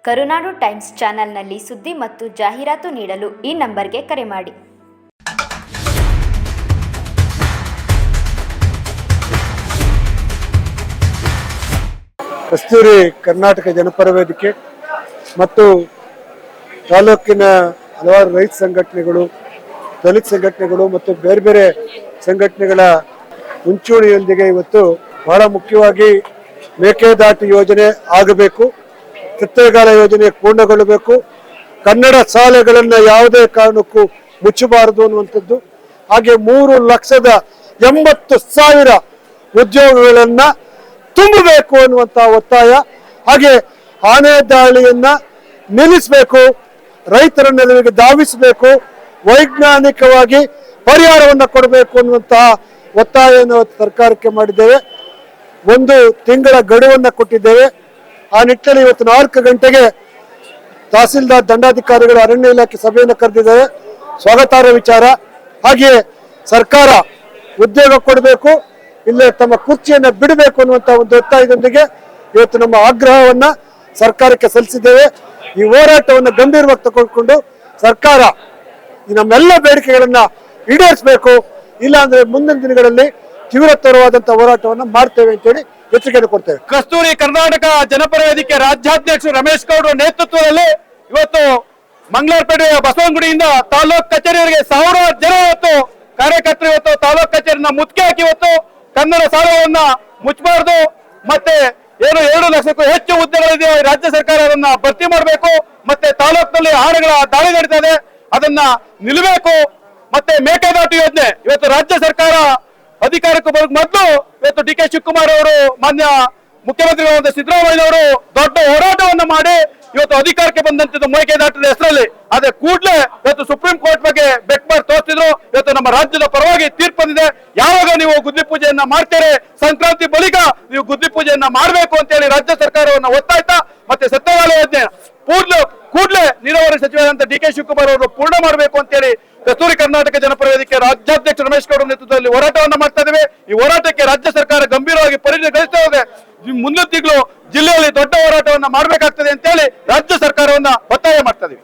ಕರುನಾಡು times ಚಾನೆಲ್ನಲ್ಲಿ ಸುದ್ದಿ ಮತ್ತು ಜಾಹೀರಾತು ನೀಡಲು ಈ ನಂಬರ್ಗೆ ಕರೆ ಮಾಡಿ. ಕಸ್ತೂರಿ ಕರ್ನಾಟಕ ಜನಪರ ವೇದಿಕೆ ಮತ್ತು ತಾಲೂಕಿನ ಹಲವಾರು ರೈತ ಸಂಘಟನೆಗಳು, ದಲಿತ ಸಂಘಟನೆಗಳು ಮತ್ತು ಬೇರೆ ಬೇರೆ ಸಂಘಟನೆಗಳ ಮುಂಚೂಣಿಯೊಂದಿಗೆ ಇವತ್ತು ಬಹಳ ಮುಖ್ಯವಾಗಿ ಮೇಕೆದಾಟು ಯೋಜನೆ ಆಗಬೇಕು, ಕಿತ್ತಳೆಗಾಲ ಯೋಜನೆ ಪೂರ್ಣಗೊಳ್ಳಬೇಕು, ಕನ್ನಡ ಶಾಲೆಗಳನ್ನು ಯಾವುದೇ ಕಾರಣಕ್ಕೂ ಮುಚ್ಚಬಾರದು ಅನ್ನುವಂಥದ್ದು, ಹಾಗೆ 3,80,000 ಉದ್ಯೋಗಗಳನ್ನ ತುಂಬಬೇಕು ಅನ್ನುವಂಥ ಒತ್ತಾಯ, ಹಾಗೆ ಆನೆ ದಾಳಿಯನ್ನ ನಿಲ್ಲಿಸಬೇಕು, ರೈತರ ನೆರವಿಗೆ ಧಾವಿಸಬೇಕು, ವೈಜ್ಞಾನಿಕವಾಗಿ ಪರಿಹಾರವನ್ನು ಕೊಡಬೇಕು ಅನ್ನುವಂತಹ ಒತ್ತಾಯವನ್ನು ಸರ್ಕಾರಕ್ಕೆ ಮಾಡಿದ್ದೇವೆ. 1 ತಿಂಗಳ ಗಡುವನ್ನು ಕೊಟ್ಟಿದ್ದೇವೆ. ಆ ನಿಟ್ಟಿನಲ್ಲಿ ಇವತ್ತು 4 ಗಂಟೆಗೆ ತಹಸೀಲ್ದಾರ್ ದಂಡಾಧಿಕಾರಿಗಳು ಅರಣ್ಯ ಇಲಾಖೆ ಸಭೆಯನ್ನು ಕರೆದಿದ್ದಾರೆ. ಸ್ವಾಗತಾರ್ಹ ವಿಚಾರ. ಹಾಗೆಯೇ ಸರ್ಕಾರ ಉದ್ಯೋಗ ಕೊಡಬೇಕು, ಇಲ್ಲೇ ತಮ್ಮ ಕುರ್ಚಿಯನ್ನು ಬಿಡಬೇಕು ಅನ್ನುವಂಥ ಒಂದು ಒತ್ತಾಯದೊಂದಿಗೆ ಇವತ್ತು ನಮ್ಮ ಆಗ್ರಹವನ್ನ ಸರ್ಕಾರಕ್ಕೆ ಸಲ್ಲಿಸಿದ್ದೇವೆ. ಈ ಹೋರಾಟವನ್ನು ಗಂಭೀರವಾಗಿ ತಗೊಂಡು ಸರ್ಕಾರ ನಮ್ಮೆಲ್ಲ ಬೇಡಿಕೆಗಳನ್ನ ಈಡೇರಿಸಬೇಕು, ಇಲ್ಲಾಂದ್ರೆ ಮುಂದಿನ ದಿನಗಳಲ್ಲಿ ತೀವ್ರತರವಾದಂತಹ ಹೋರಾಟವನ್ನು ಮಾಡ್ತೇವೆ ಅಂತೇಳಿ ಎಚ್ಚರಿಕೆಯನ್ನು ಕೊಡ್ತೇವೆ. ಕಸ್ತೂರಿ ಕರ್ನಾಟಕ ಜನಪರ ವೇದಿಕೆ ರಾಜ್ಯಾಧ್ಯಕ್ಷ ರಮೇಶ್ ಗೌಡ್ರ ನೇತೃತ್ವದಲ್ಲಿ ಇವತ್ತು ಮಂಗಳೂರುಪೇಟೆಯ ಬಸವನಗುಡಿಯಿಂದ ತಾಲೂಕ್ ಕಚೇರಿಯವರೆಗೆ 1000 ಜನ ಇವತ್ತು ಕಾರ್ಯಕರ್ತರು ಇವತ್ತು ತಾಲೂಕ್ ಕಚೇರಿನ ಮುತ್ತಿಗೆ ಹಾಕಿ ಇವತ್ತು ಕನ್ನಡ ಶಾಲೆಗಳನ್ನ ಮುಚ್ಚಬಾರದು, ಮತ್ತೆ ಏನು 2 ಲಕ್ಷಕ್ಕೂ ಹೆಚ್ಚು ಹುದ್ದೆಗಳಿದೆ, ರಾಜ್ಯ ಸರ್ಕಾರ ಅದನ್ನ ಭರ್ತಿ ಮಾಡಬೇಕು, ಮತ್ತೆ ತಾಲೂಕಿನಲ್ಲಿ ಆನೆಗಳ ದಾಳಿ ನಡೀತಾ ಇದೆ ಅದನ್ನ ನಿಲ್ಲಬೇಕು, ಮತ್ತೆ ಮೇಕೆದಾಟು ಯೋಜನೆ ಇವತ್ತು ರಾಜ್ಯ ಸರ್ಕಾರ ಅಧಿಕಾರಕ್ಕೆ ಬರೋಕ್ ಮೊದಲು ಇವತ್ತು ಡಿ ಕೆ ಶಿವಕುಮಾರ್ ಅವರು, ಮಾನ್ಯ ಮುಖ್ಯಮಂತ್ರಿಗಳಾದ ಸಿದ್ದರಾಮಯ್ಯ ಅವರು ದೊಡ್ಡ ಹೋರಾಟವನ್ನು ಮಾಡಿ ಇವತ್ತು ಅಧಿಕಾರಕ್ಕೆ ಬಂದಂತದ್ದು ಮೇಕೆದಾಟದ ಹೆಸರಲ್ಲಿ. ಅದೇ ಕೂಡಲೇ ಇವತ್ತು ಸುಪ್ರೀಂ ಕೋರ್ಟ್ ಬಗ್ಗೆ ಬೆಟ್ ಮಾಡಿ ತೋರಿಸಿದ್ರು. ಇವತ್ತು ನಮ್ಮ ರಾಜ್ಯದ ಪರವಾಗಿ ತೀರ್ಪು ಬಂದಿದೆ. ಯಾವಾಗ ನೀವು ಗುದ್ದಿ ಪೂಜೆಯನ್ನ ಮಾಡ್ತೀರಿ, ಸಂಕ್ರಾಂತಿ ಬಳಿಕ ನೀವು ಗುದ್ದಿ ಪೂಜೆಯನ್ನ ಮಾಡಬೇಕು ಅಂತ ಹೇಳಿ ರಾಜ್ಯ ಸರ್ಕಾರವನ್ನ ಒತ್ತಾಯ್ತಾ, ಮತ್ತೆ ಸತ್ಯವಾಲ ಯೋಜನೆ ಕೂಡಲೇ ನೀರಾವರಿ ಸಚಿವರಾದಂತ ಡಿ ಕೆ ಶಿವಕುಮಾರ್ ಅವರು ಪೂರ್ಣ ಮಾಡಬೇಕು ಅಂತ ಹೇಳಿ ಕಸ್ತೂರಿ ಕರ್ನಾಟಕ ಜನಪರ ವೇದಿಕೆ ರಾಜ್ಯಾಧ್ಯಕ್ಷ ರಮೇಶ್ ಗೌಡ ನೇತೃತ್ವದಲ್ಲಿ ಹೋರಾಟವನ್ನ ಮಾಡ್ತಾ ಇದ್ದೇವೆ. ಈ ಹೋರಾಟಕ್ಕೆ ರಾಜ್ಯ ಸರ್ಕಾರ ಗಂಭೀರವಾಗಿ ಪರಿಗಣಿಸ್ತಾ ಇದೆ. ಮುಂದಿನ ತಿಂಗಳು ಜಿಲ್ಲೆಯಲ್ಲಿ ದೊಡ್ಡ ಹೋರಾಟವನ್ನ ಮಾಡಬೇಕಾಗ್ತದೆ ಅಂತ ಹೇಳಿ ರಾಜ್ಯ ಸರ್ಕಾರವನ್ನ ಒತ್ತಾಯ ಮಾಡ್ತಾ ಇದ್ದೀವಿ.